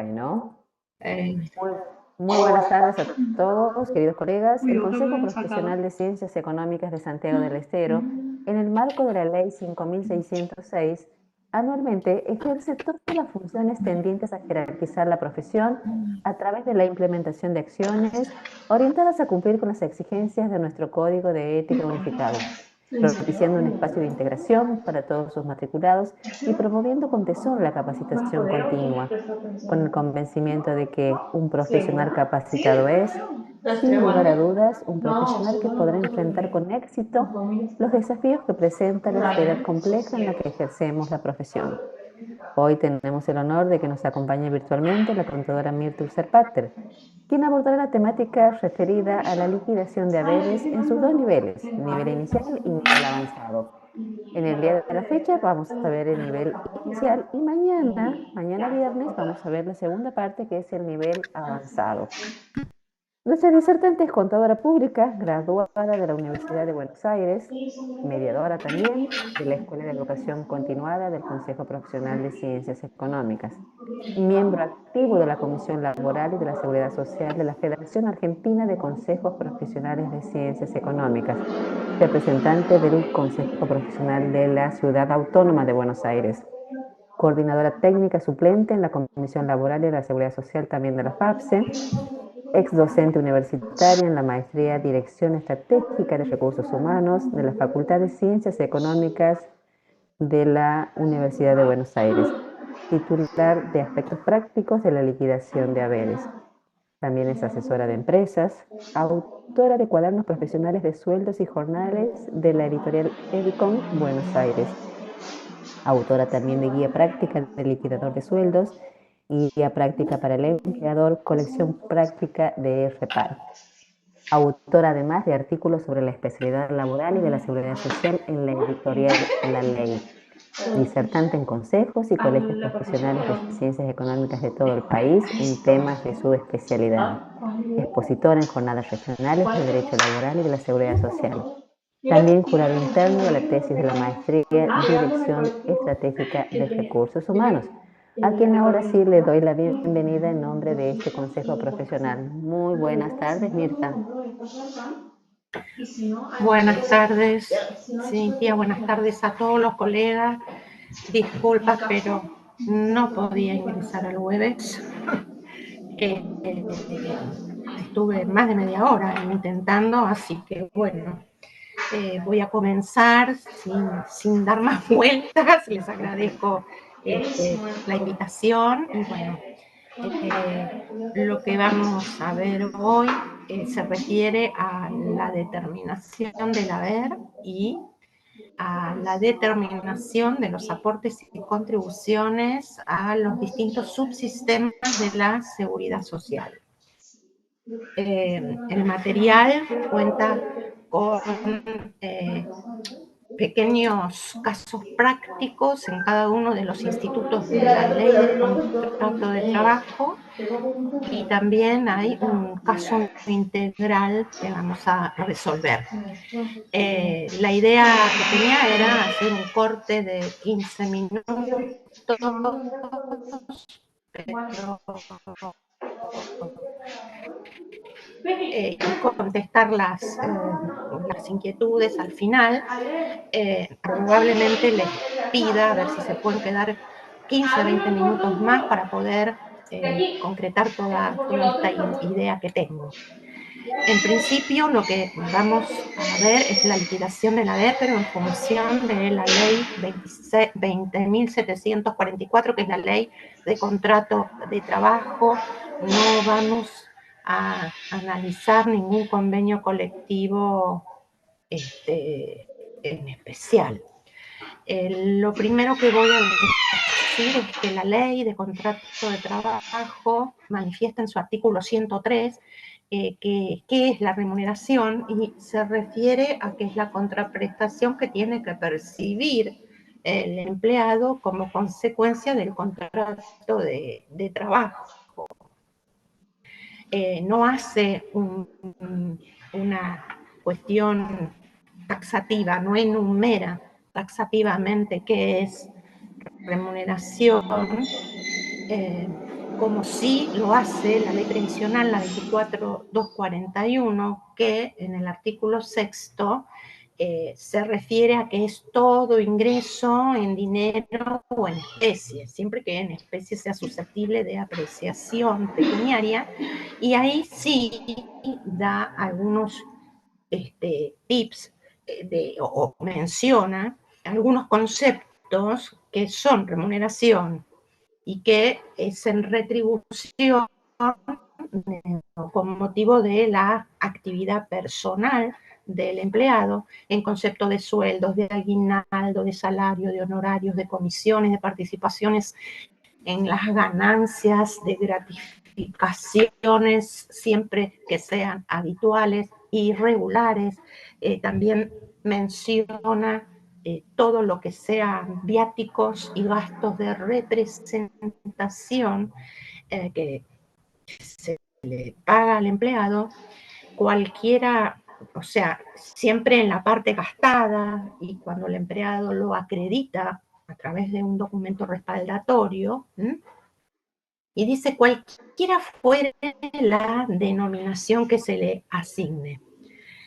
Bueno, Eh, muy, muy buenas tardes a todos, queridos colegas. El Consejo Profesional de Ciencias Económicas de Santiago del Estero, en el marco de la Ley 5606, anualmente ejerce todas las funciones tendientes a jerarquizar la profesión a través de la implementación de acciones orientadas a cumplir con las exigencias de nuestro Código de Ética Unificado, propiciando un espacio de integración para todos sus matriculados y promoviendo con tesón la capacitación continua, con el convencimiento de que un profesional capacitado es, sin lugar a dudas, un profesional que podrá enfrentar con éxito los desafíos que presenta la sociedad compleja en la que ejercemos la profesión. Hoy tenemos el honor de que nos acompañe virtualmente la contadora Mirta Userpater, quien abordará la temática referida a la liquidación de haberes en sus dos niveles, nivel inicial y nivel avanzado. En el día de la fecha vamos a ver el nivel inicial y mañana viernes, vamos a ver la segunda parte que es el nivel avanzado. Nuestra disertante es contadora pública, graduada de la Universidad de Buenos Aires, mediadora también de la Escuela de Educación Continuada del Consejo Profesional de Ciencias Económicas, miembro activo de la Comisión Laboral y de la Seguridad Social de la Federación Argentina de Consejos Profesionales de Ciencias Económicas, representante del Consejo Profesional de la Ciudad Autónoma de Buenos Aires, coordinadora técnica suplente en la Comisión Laboral y de la Seguridad Social también de la FAPSE, ex docente universitaria en la maestría Dirección Estratégica de Recursos Humanos de la Facultad de Ciencias Económicas de la Universidad de Buenos Aires, titular de aspectos prácticos de la liquidación de haberes. También es asesora de empresas, autora de cuadernos profesionales de sueldos y jornales de la editorial Edicon Buenos Aires, autora también de guía práctica de liquidador de sueldos y guía práctica para el empleador, colección práctica de REPAR. Autora además de artículos sobre la especialidad laboral y de la seguridad social en la editorial La Ley. Disertante en consejos y colegios profesionales de ciencias económicas de todo el país en temas de su especialidad. Expositora en jornadas regionales de derecho laboral y de la seguridad social. También jurado interno de la tesis de la maestría Dirección Estratégica de Recursos Humanos, a quien ahora sí le doy la bienvenida en nombre de este Consejo Profesional. Muy buenas tardes, Mirta. Buenas tardes, Cintia, buenas tardes a todos los colegas. Disculpas, pero no podía ingresar al Webex. Estuve más de media hora intentando, así que bueno, voy a comenzar sin dar más vueltas. Les agradezco la invitación y bueno, lo que vamos a ver hoy se refiere a la determinación del haber y a la determinación de los aportes y contribuciones a los distintos subsistemas de la seguridad social. El material cuenta con pequeños casos prácticos en cada uno de los institutos de la ley de contrato de trabajo y también hay un caso integral que vamos a resolver. La idea que tenía era hacer un corte de 15 minutos, pero y contestar las inquietudes al final. Probablemente les pida a ver si se pueden quedar 15, 20 minutos más para poder concretar toda esta idea que tengo. En principio, lo que vamos a ver es la liquidación del haber, pero en función de la ley 20.744, que es la ley de contrato de trabajo. No vamos a analizar ningún convenio colectivo en especial. Lo primero que voy a decir es que la ley de contrato de trabajo manifiesta en su artículo 103 qué es la remuneración y se refiere a que es la contraprestación que tiene que percibir el empleado como consecuencia del contrato de trabajo. No hace una cuestión taxativa, no enumera taxativamente qué es remuneración, como sí lo hace la ley previsional, la 24.241, que en el artículo 6º se refiere a que es todo ingreso en dinero o en especie, siempre que en especie sea susceptible de apreciación pecuniaria, y ahí sí da algunos tips o menciona algunos conceptos que son remuneración y que es en retribución con motivo de la actividad personal del empleado en concepto de sueldos, de aguinaldo, de salario, de honorarios, de comisiones, de participaciones en las ganancias, de gratificaciones, siempre que sean habituales y regulares. También menciona todo lo que sean viáticos y gastos de representación que se le paga al empleado, cualquiera, o sea, siempre en la parte gastada, y cuando el empleado lo acredita a través de un documento respaldatorio, y dice cualquiera fuere la denominación que se le asigne.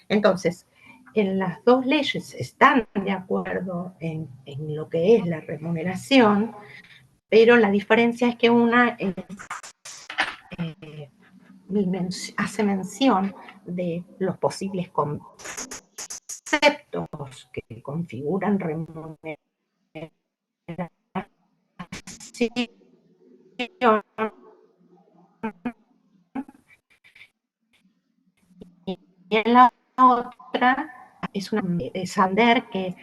Entonces, en las dos leyes están de acuerdo en lo que es la remuneración, pero la diferencia es que una es, hace mención de los posibles conceptos que configuran remuneración, y en la otra es saber que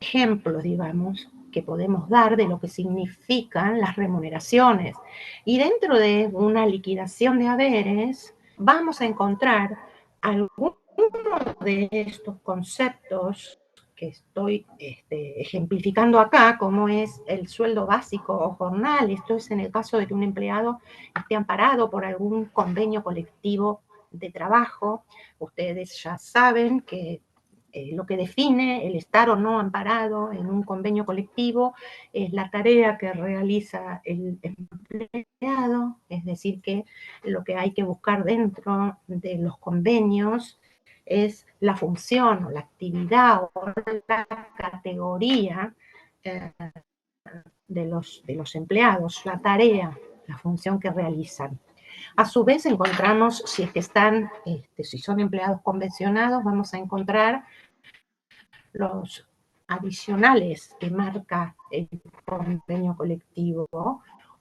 ejemplos, digamos, que podemos dar de lo que significan las remuneraciones. Y dentro de una liquidación de haberes vamos a encontrar algunos de estos conceptos que estoy ejemplificando acá, como es el sueldo básico o jornal. Esto es en el caso de que un empleado esté amparado por algún convenio colectivo de trabajo. Ustedes ya saben que lo que define el estar o no amparado en un convenio colectivo es la tarea que realiza el empleado, es decir, que lo que hay que buscar dentro de los convenios es la función o la actividad o la categoría de los empleados, la tarea, la función que realizan. A su vez encontramos, si es que están, si son empleados convencionados, vamos a encontrar los adicionales que marca el convenio colectivo,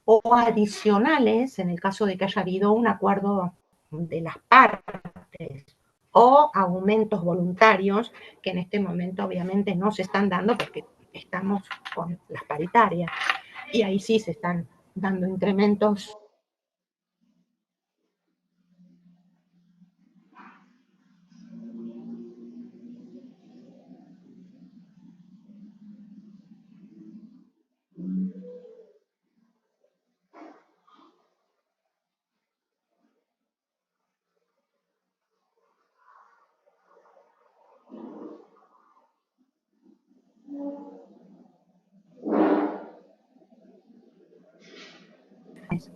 o adicionales en el caso de que haya habido un acuerdo de las partes, o aumentos voluntarios que en este momento obviamente no se están dando porque estamos con las paritarias, y ahí sí se están dando incrementos.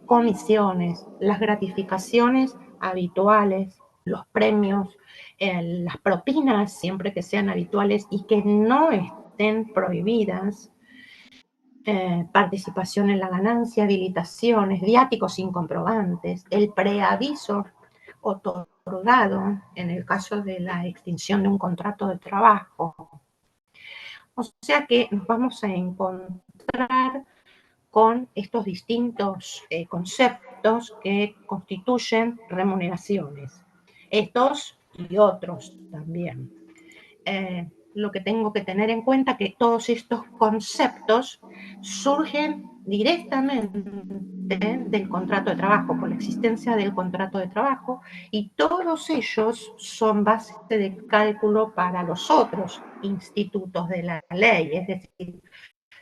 Comisiones, las gratificaciones habituales, los premios, las propinas, siempre que sean habituales y que no estén prohibidas, participación en la ganancia, habilitaciones, viáticos sin comprobantes, el preaviso otorgado en el caso de la extinción de un contrato de trabajo. O sea que nos vamos a encontrar con estos distintos conceptos que constituyen remuneraciones. Estos y otros también. Lo que tengo que tener en cuenta es que todos estos conceptos surgen directamente del contrato de trabajo, por la existencia del contrato de trabajo, y todos ellos son base de cálculo para los otros institutos de la ley, es decir,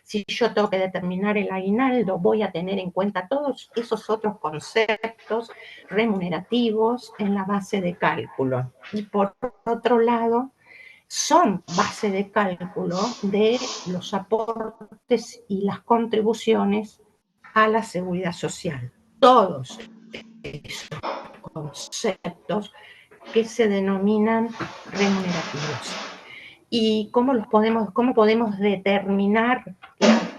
si yo tengo que determinar el aguinaldo, voy a tener en cuenta todos esos otros conceptos remunerativos en la base de cálculo. Y por otro lado, son base de cálculo de los aportes y las contribuciones a la seguridad social. todos esos conceptos que se denominan remunerativos. ¿Y cómo podemos determinar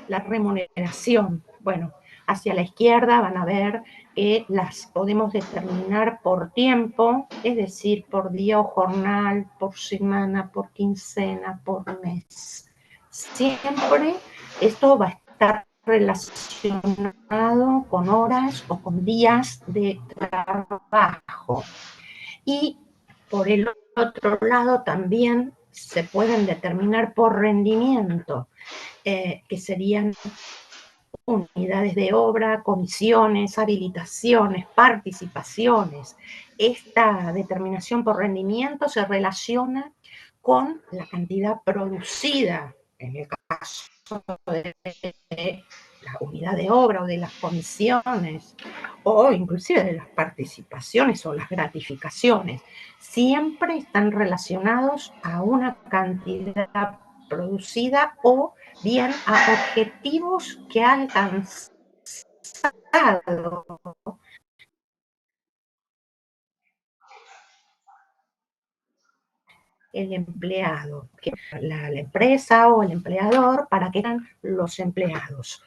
la remuneración? Bueno, hacia la izquierda van a ver que las podemos determinar por tiempo, es decir, por día o jornal, por semana, por quincena, por mes. Siempre esto va a estar relacionado con horas o con días de trabajo. Y por el otro lado también se pueden determinar por rendimiento, que serían unidades de obra, comisiones, habilitaciones, participaciones. Esta determinación por rendimiento se relaciona con la cantidad producida, en el caso de la unidad de obra o de las comisiones, o inclusive de las participaciones o las gratificaciones. Siempre están relacionados a una cantidad producida o bien a objetivos que ha alcanzado el empleado, que la empresa o el empleador, para que eran los empleados.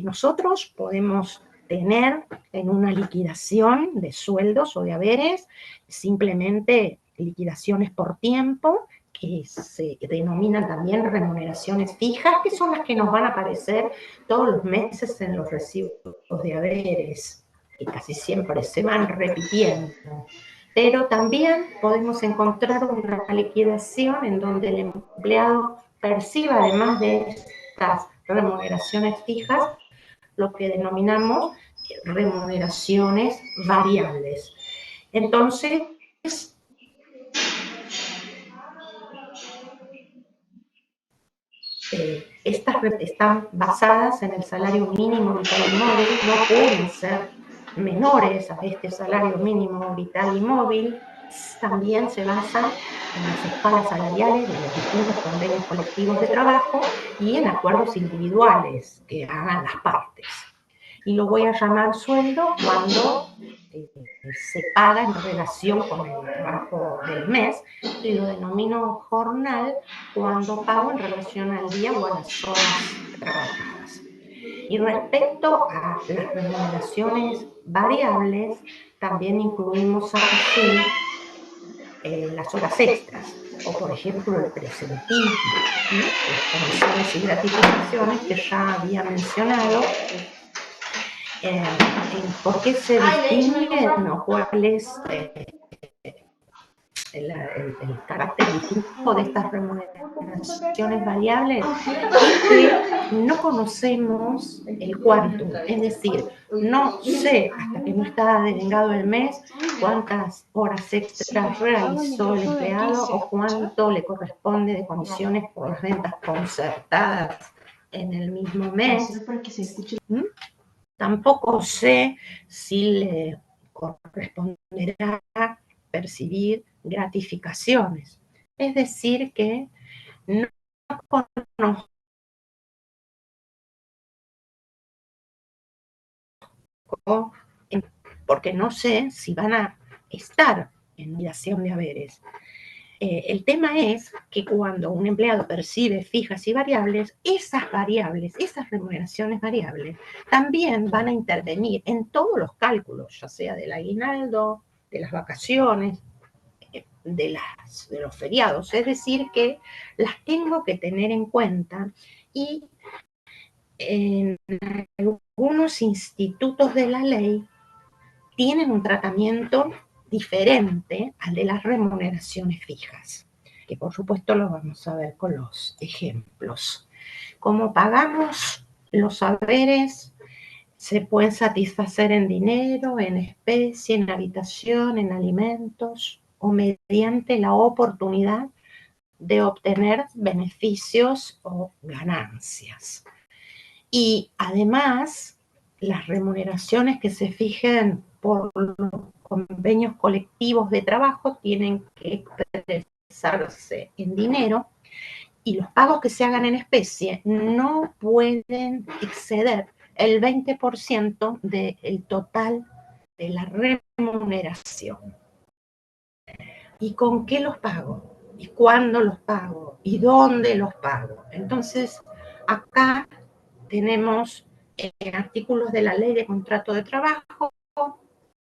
Nosotros podemos tener en una liquidación de sueldos o de haberes simplemente liquidaciones por tiempo, que se denominan también remuneraciones fijas, que son las que nos van a aparecer todos los meses en los recibos de haberes, que casi siempre se van repitiendo. Pero también podemos encontrar una liquidación en donde el empleado perciba, además de estas remuneraciones fijas, lo que denominamos remuneraciones variables. Entonces, estas están basadas en el salario mínimo vital y móvil, no pueden ser menores a este salario mínimo vital y móvil. También se basan en las escalas salariales de los distintos convenios colectivos de trabajo y en acuerdos individuales que hagan las partes. Y lo voy a llamar sueldo cuando se paga en relación con el trabajo del mes, y lo denomino jornal cuando pago en relación al día o a las horas trabajadas. Y respecto a las remuneraciones variables, también incluimos aquí las horas extras, o por ejemplo el presentismo, las comisiones y gratificaciones que ya había mencionado. ¿Por qué se distinguen o cuál es el carácter distintivo de estas remuneraciones variables? Es que no conocemos el cuánto, es decir, no sé hasta que no está devengado el mes cuántas horas extras realizó el empleado o cuánto le corresponde de comisiones por las rentas concertadas en el mismo mes. Tampoco sé si le corresponderá percibir gratificaciones. Es decir, que no conozco, porque no sé si van a estar en liquidación de haberes. El tema es que cuando un empleado percibe fijas y variables, esas remuneraciones variables, también van a intervenir en todos los cálculos, ya sea del aguinaldo, de las vacaciones, de los feriados. Es decir, que las tengo que tener en cuenta, y en algunos institutos de la ley tienen un tratamiento diferente al de las remuneraciones fijas, que por supuesto lo vamos a ver con los ejemplos. Como pagamos los haberes, se pueden satisfacer en dinero, en especie, en habitación, en alimentos, o mediante la oportunidad de obtener beneficios o ganancias. Y además, las remuneraciones que se fijen por los convenios colectivos de trabajo tienen que expresarse en dinero, y los pagos que se hagan en especie no pueden exceder el 20% del total de la remuneración. ¿Y con qué los pago? ¿Y cuándo los pago? ¿Y dónde los pago? Entonces, acá tenemos artículos de la Ley de Contrato de Trabajo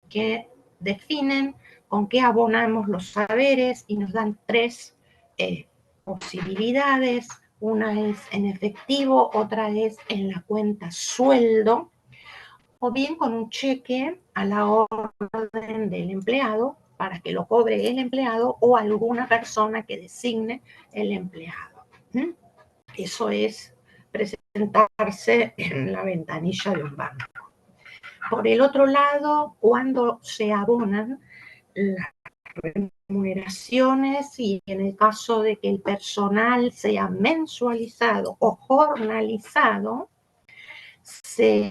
que definen con qué abonamos los saberes y nos dan tres posibilidades. Una es en efectivo, otra es en la cuenta sueldo, o bien con un cheque a la orden del empleado para que lo cobre el empleado o alguna persona que designe el empleado. Eso es presentarse en la ventanilla de un banco. Por el otro lado, cuando se abonan las remuneraciones y en el caso de que el personal sea mensualizado o jornalizado, se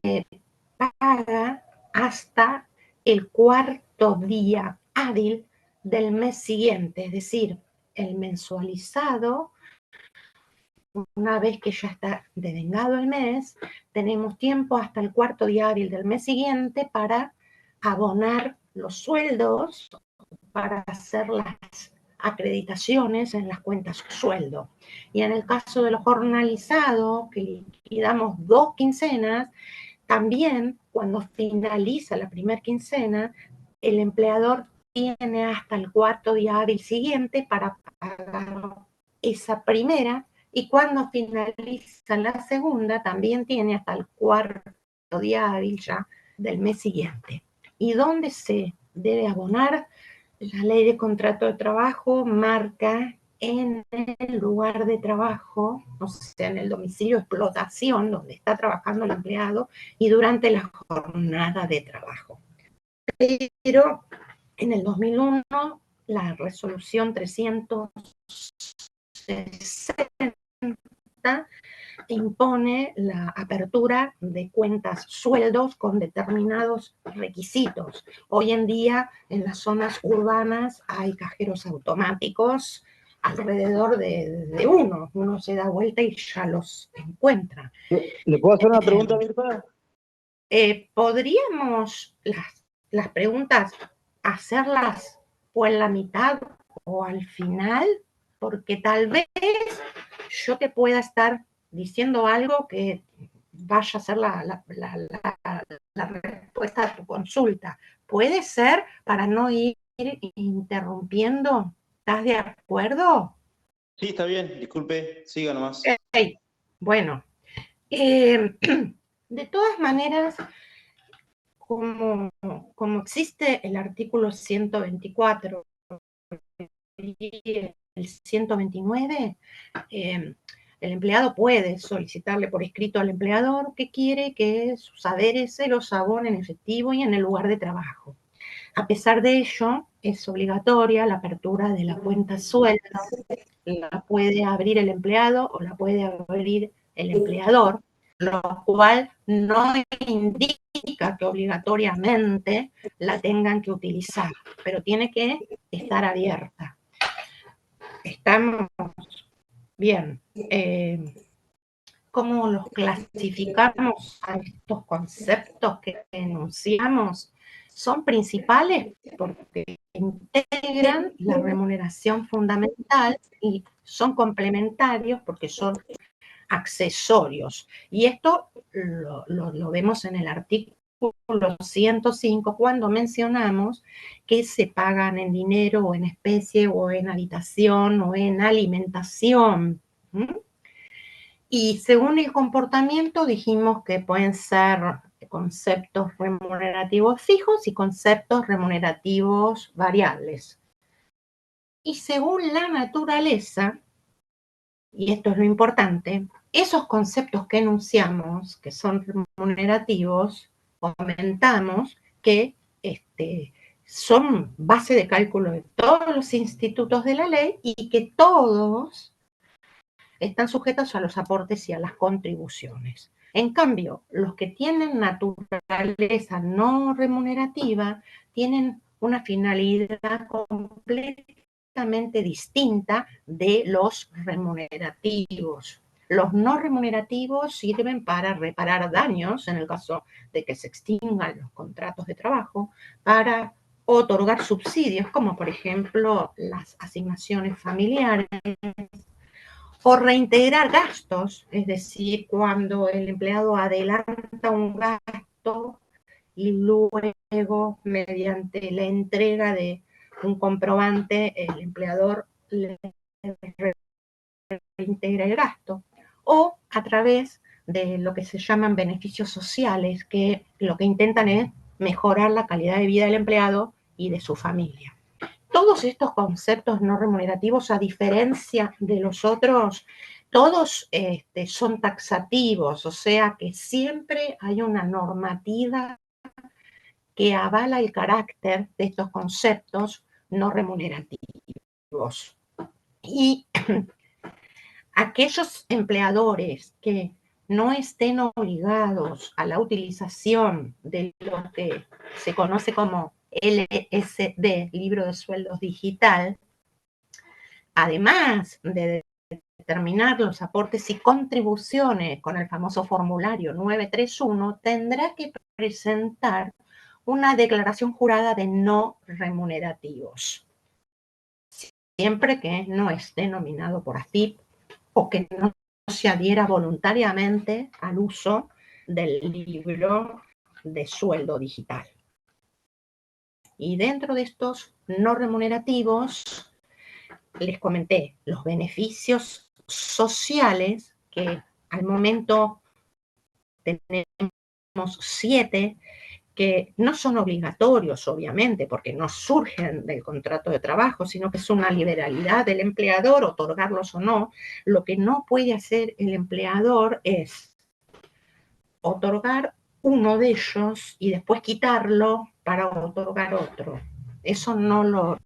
paga hasta el cuarto día hábil del mes siguiente, es decir, el mensualizado, una vez que ya está devengado el mes, tenemos tiempo hasta el cuarto día hábil del mes siguiente para abonar los sueldos, para hacer las acreditaciones en las cuentas sueldo. Y en el caso de los jornalizados, que liquidamos 2 quincenas, también cuando finaliza la primera quincena, el empleador tiene hasta el cuarto día hábil siguiente para pagar esa primera, y cuando finaliza la segunda también tiene hasta el cuarto día hábil ya del mes siguiente. ¿Y dónde se debe abonar? La Ley de Contrato de Trabajo marca en el lugar de trabajo, o sea, en el domicilio de explotación donde está trabajando el empleado y durante la jornada de trabajo. Pero en el 2001, la resolución 360 impone la apertura de cuentas sueldos con determinados requisitos. Hoy en día en las zonas urbanas hay cajeros automáticos alrededor de uno se da vuelta y ya los encuentra. ¿Le puedo hacer una pregunta, Mirta? ¿Podríamos las preguntas hacerlas o en la mitad o al final? Porque tal vez yo te pueda estar diciendo algo que vaya a ser la respuesta a tu consulta. ¿Puede ser para no ir interrumpiendo? ¿Estás de acuerdo? Sí, está bien, disculpe, siga nomás. Okay. Bueno, de todas maneras, como existe el artículo 124 y el 129, el empleado puede solicitarle por escrito al empleador que quiere que sus saberes se los abone en efectivo y en el lugar de trabajo. A pesar de ello, es obligatoria la apertura de la cuenta sueldo. La puede abrir el empleado o la puede abrir el empleador, lo cual no indica que obligatoriamente la tengan que utilizar, pero tiene que estar abierta. Estamos bien. ¿Cómo los clasificamos a estos conceptos que enunciamos? Son principales porque integran la remuneración fundamental y son complementarios porque son accesorios. Y esto lo vemos en el artículo 105 cuando mencionamos que se pagan en dinero o en especie o en habitación o en alimentación. Y según el comportamiento dijimos que pueden ser conceptos remunerativos fijos y conceptos remunerativos variables. Y según la naturaleza, y esto es lo importante, esos conceptos que enunciamos, que son remunerativos, comentamos que son base de cálculo de todos los institutos de la ley y que todos están sujetos a los aportes y a las contribuciones. En cambio, los que tienen naturaleza no remunerativa tienen una finalidad completamente distinta de los remunerativos. Los no remunerativos sirven para reparar daños, en el caso de que se extingan los contratos de trabajo, para otorgar subsidios, como por ejemplo las asignaciones familiares, o reintegrar gastos, es decir, cuando el empleado adelanta un gasto y luego, mediante la entrega de un comprobante, el empleador le reintegra el gasto, o a través de lo que se llaman beneficios sociales, que lo que intentan es mejorar la calidad de vida del empleado y de su familia. Todos estos conceptos no remunerativos, a diferencia de los otros, todos son taxativos, o sea que siempre hay una normativa que avala el carácter de estos conceptos no remunerativos. Y aquellos empleadores que no estén obligados a la utilización de lo que se conoce como LSD, Libro de Sueldos Digital, además de determinar los aportes y contribuciones con el famoso formulario 931, tendrá que presentar una declaración jurada de no remunerativos, siempre que no esté nominado por AFIP o que no se adhiera voluntariamente al uso del libro de sueldo digital. Y dentro de estos no remunerativos, les comenté los beneficios sociales, que al momento tenemos 7, que no son obligatorios, obviamente, porque no surgen del contrato de trabajo, sino que es una liberalidad del empleador, otorgarlos o no. Lo que no puede hacer el empleador es otorgar uno de ellos y después quitarlo para otorgar otro. Eso no lo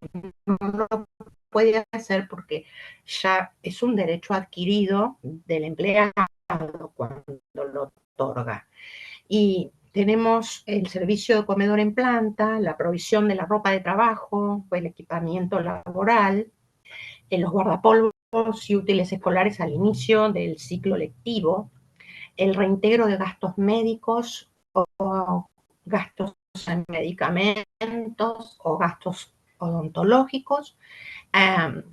puede hacer porque ya es un derecho adquirido del empleado cuando lo otorga. Y tenemos el servicio de comedor en planta, la provisión de la ropa de trabajo, el equipamiento laboral, los guardapolvos y útiles escolares al inicio del ciclo lectivo, el reintegro de gastos médicos o gastos en medicamentos o gastos odontológicos,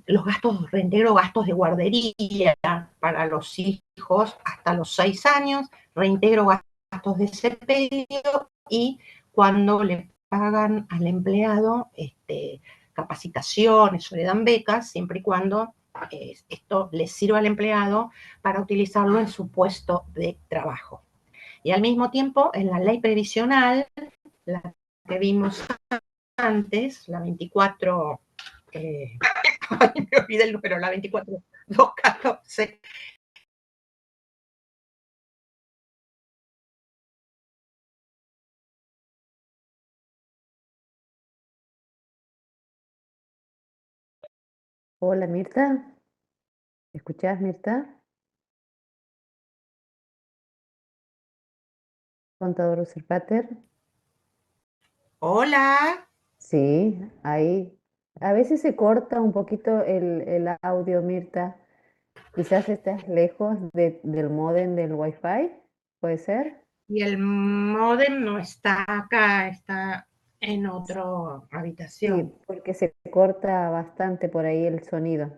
los gastos, reintegro gastos de guardería para los hijos hasta los 6 años, reintegro gastos de sepelio y cuando le pagan al empleado capacitaciones o le dan becas, siempre y cuando esto le sirva al empleado para utilizarlo en su puesto de trabajo. Y al mismo tiempo, en la ley previsional, la que vimos antes, la 24, ay, me olvidé el número, la 24.214, Hola Mirta, ¿escuchás Mirta? Contador Usurpater. hola. Sí, ahí. A veces se corta un poquito el audio, Mirta. Quizás estás lejos del módem del Wi-Fi, ¿puede ser? Y el módem no está acá, está en otra Sí, habitación. porque se corta bastante por ahí el sonido.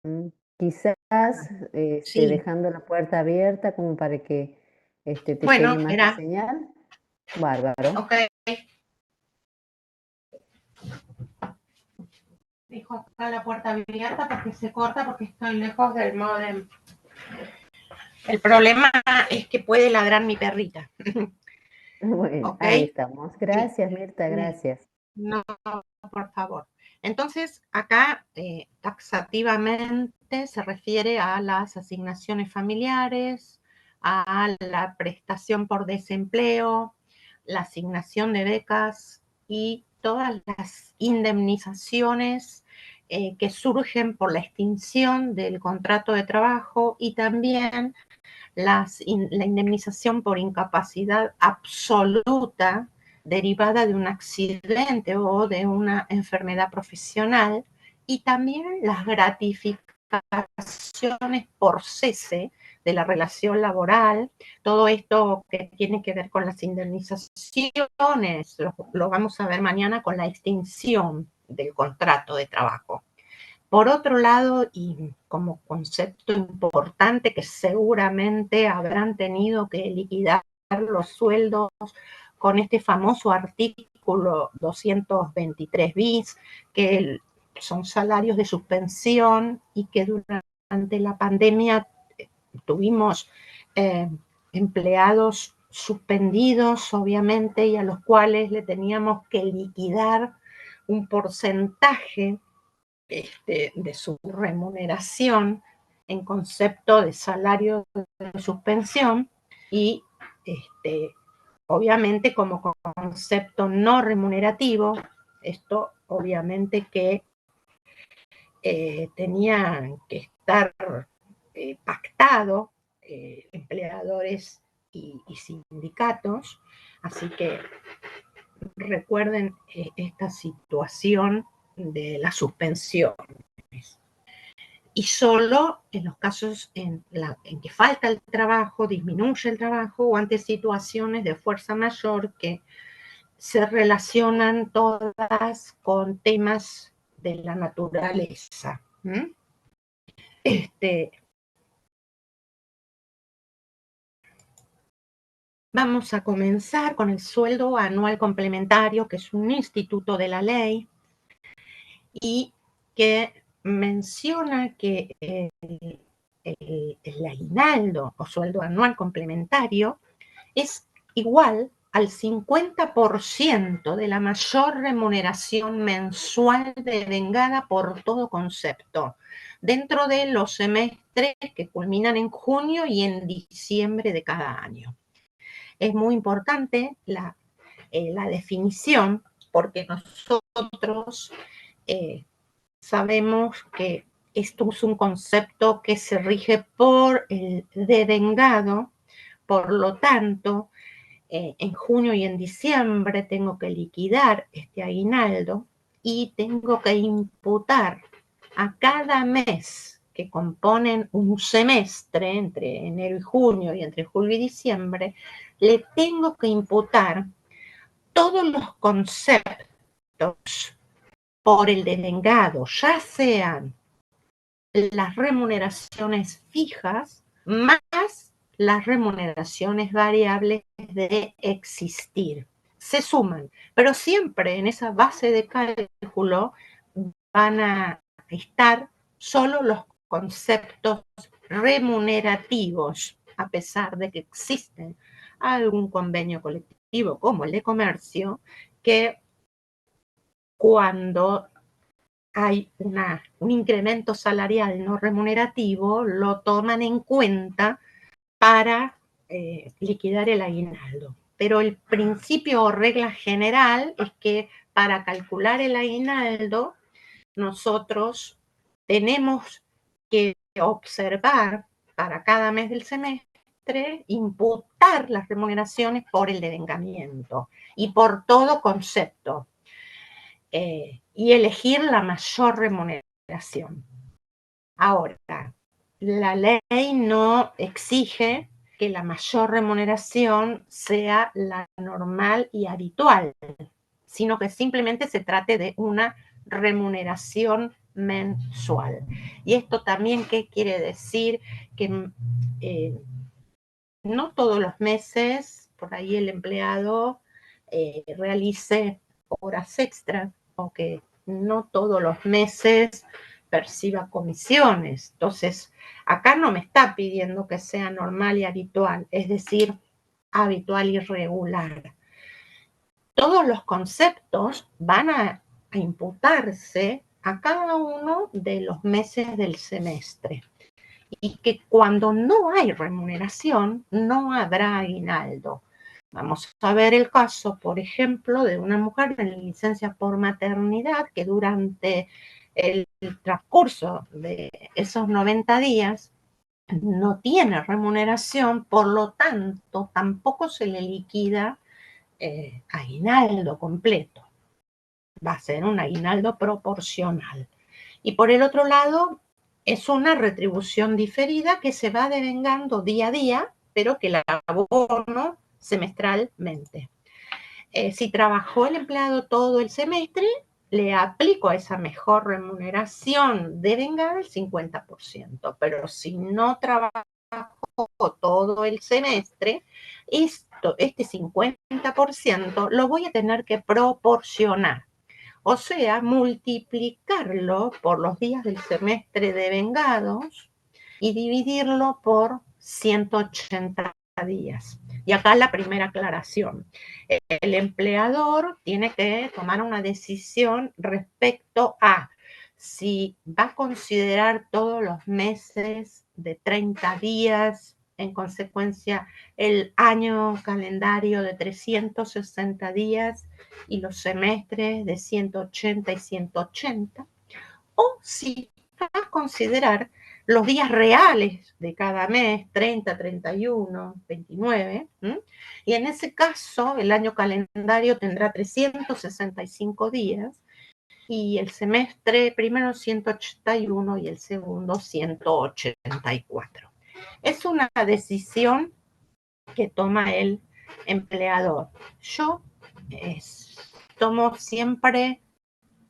Mm, Quizás Sí, dejando la puerta abierta como para que te bueno, llegue más la espera, señal. Bárbaro. ok. Dejo acá la puerta abierta porque se corta porque estoy lejos del módem. El problema es que puede ladrar mi perrita. Bueno, ¿Ok? ahí estamos. Sí. Gracias, Mirta, gracias. No, por favor. Entonces, acá taxativamente se refiere a las asignaciones familiares, a la prestación por desempleo, la asignación de becas y todas las indemnizaciones que surgen por la extinción del contrato de trabajo y también la indemnización por incapacidad absoluta derivada de un accidente o de una enfermedad profesional, y también las gratificaciones por cese de la relación laboral, todo esto que tiene que ver con las indemnizaciones, lo vamos a ver mañana con la extinción del contrato de trabajo. Por otro lado, y como concepto importante que seguramente habrán tenido que liquidar los sueldos con este famoso artículo 223 bis, que son salarios de suspensión y que durante la pandemia tuvimos empleados suspendidos, obviamente, y a los cuales le teníamos que liquidar un porcentaje de su remuneración en concepto de salario de suspensión y obviamente como concepto no remunerativo, esto obviamente que tenía que estar pactado empleadores y sindicatos, así que recuerden esta situación de las suspensiones. Y solo en los casos en que falta el trabajo, disminuye el trabajo o ante situaciones de fuerza mayor que se relacionan todas con temas de la naturaleza. Vamos a comenzar con el sueldo anual complementario, que es un instituto de la ley y que menciona que el aguinaldo o sueldo anual complementario es igual al 50% de la mayor remuneración mensual devengada por todo concepto, dentro de los semestres que culminan en junio y en diciembre de cada año. Es muy importante la definición, porque nosotros sabemos que esto es un concepto que se rige por el devengado, por lo tanto, en junio y en diciembre tengo que liquidar este aguinaldo y tengo que imputar a cada mes que componen un semestre entre enero y junio y entre julio y diciembre, le tengo que imputar todos los conceptos por el devengado, ya sean las remuneraciones fijas más las remuneraciones variables de existir. Se suman, pero siempre en esa base de cálculo van a estar solo los conceptos remunerativos, a pesar de que existen algún convenio colectivo como el de comercio, que cuando hay un incremento salarial no remunerativo, lo toman en cuenta para liquidar el aguinaldo. Pero el principio o regla general es que para calcular el aguinaldo, nosotros tenemos que observar para cada mes del semestre, imputar las remuneraciones por el devengamiento y por todo concepto. Y elegir la mayor remuneración. Ahora, la ley no exige que la mayor remuneración sea la normal y habitual, sino que simplemente se trate de una remuneración mensual. Y esto también, ¿qué quiere decir? Que no todos los meses, por ahí el empleado realice horas extras, o que no todos los meses perciba comisiones. Entonces, acá no me está pidiendo que sea normal y habitual, es decir, habitual y regular. Todos los conceptos van a imputarse a cada uno de los meses del semestre. Y que cuando no hay remuneración, no habrá aguinaldo. Vamos a ver el caso, por ejemplo, de una mujer en licencia por maternidad que durante el transcurso de esos 90 días no tiene remuneración, por lo tanto, tampoco se le liquida aguinaldo completo. Va a ser un aguinaldo proporcional. Y por el otro lado, es una retribución diferida que se va devengando día a día, pero que la abono semestralmente. Si trabajó el empleado todo el semestre, le aplico a esa mejor remuneración devengada el 50%, pero si no trabajó todo el semestre, este 50% lo voy a tener que proporcionar. O sea, multiplicarlo por los días del semestre devengados y dividirlo por 180 días. Y acá la primera aclaración. El empleador tiene que tomar una decisión respecto a si va a considerar todos los meses de 30 días, en consecuencia el año calendario de 360 días y los semestres de 180 y 180, o si va a considerar los días reales de cada mes, 30, 31, 29, y en ese caso el año calendario tendrá 365 días y el semestre primero 181 y el segundo 184. Es una decisión que toma el empleador. Yo tomo siempre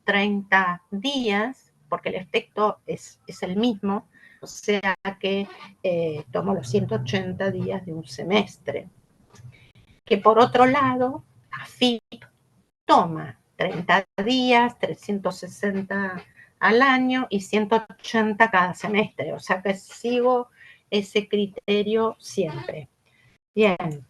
30 días, porque el efecto es el mismo, o sea que tomo los 180 días de un semestre. Que por otro lado, AFIP toma 30 días, 360 al año y 180 cada semestre, o sea que sigo ese criterio siempre. Bien,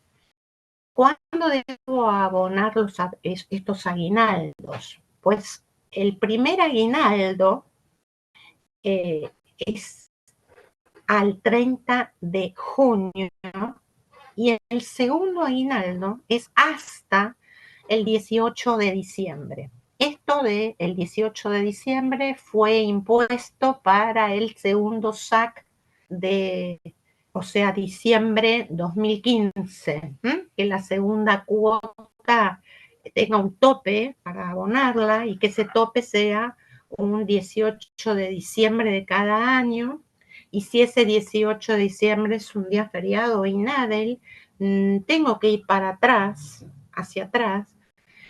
¿cuándo debo abonar estos aguinaldos? Pues el primer aguinaldo es al 30 de junio y el segundo aguinaldo es hasta el 18 de diciembre. Esto del 18 de diciembre fue impuesto para el segundo SAC o sea, diciembre 2015, que la segunda cuota tenga un tope para abonarla y que ese tope sea un 18 de diciembre de cada año. Y si ese 18 de diciembre es un día feriado o inhábil, tengo que ir para atrás, hacia atrás,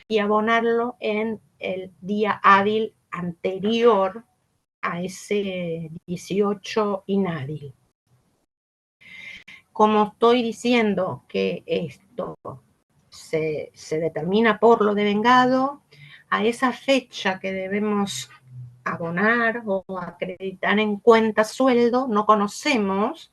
y abonarlo en el día hábil anterior a ese 18 inhábil. Como estoy diciendo que esto se determina por lo devengado, a esa fecha que debemos abonar o acreditar en cuenta sueldo, no conocemos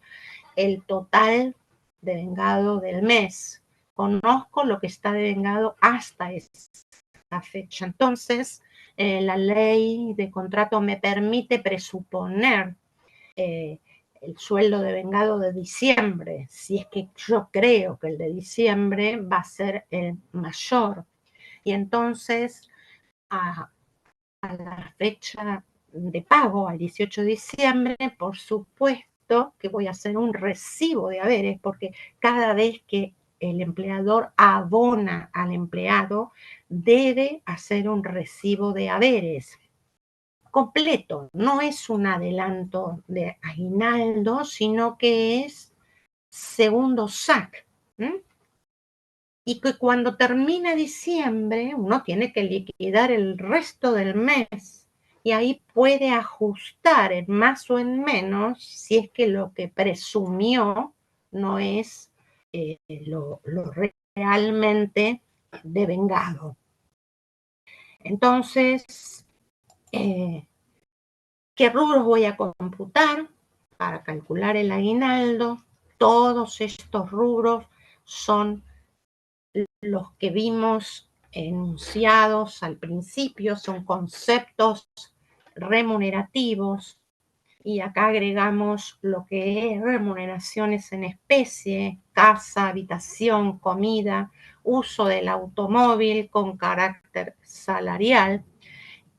el total devengado del mes. Conozco lo que está devengado hasta esa fecha. Entonces, la ley de contrato me permite presuponer el sueldo devengado de diciembre, si es que yo creo que el de diciembre va a ser el mayor. Y entonces, a la fecha de pago, al 18 de diciembre, por supuesto que voy a hacer un recibo de haberes, porque cada vez que el empleador abona al empleado, debe hacer un recibo de haberes completo, no es un adelanto de aguinaldo, sino que es segundo SAC. Y que cuando termina diciembre, uno tiene que liquidar el resto del mes y ahí puede ajustar en más o en menos si es que lo que presumió no es lo realmente devengado. Entonces, ¿qué rubros voy a computar para calcular el aguinaldo? Todos estos rubros son los que vimos enunciados al principio, son conceptos remunerativos y acá agregamos lo que es remuneraciones en especie, casa, habitación, comida, uso del automóvil con carácter salarial,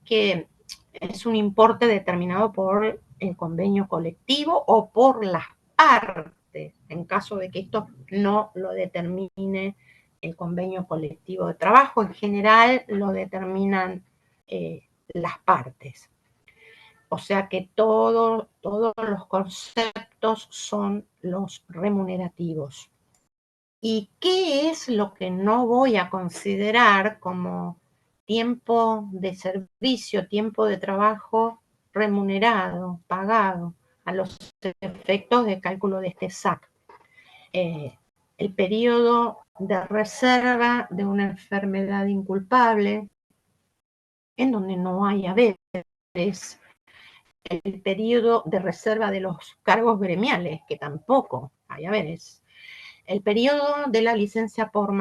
que es un importe determinado por el convenio colectivo o por las partes, en caso de que esto no lo determine el convenio colectivo de trabajo. En general lo determinan las partes. O sea que todos los conceptos son los remunerativos. ¿Y qué es lo que no voy a considerar como tiempo de servicio, tiempo de trabajo remunerado, pagado, a los efectos de cálculo de este SAC? El periodo de reserva de una enfermedad inculpable, en donde no hay haberes, el periodo de reserva de los cargos gremiales, que tampoco hay haberes, el periodo de la licencia por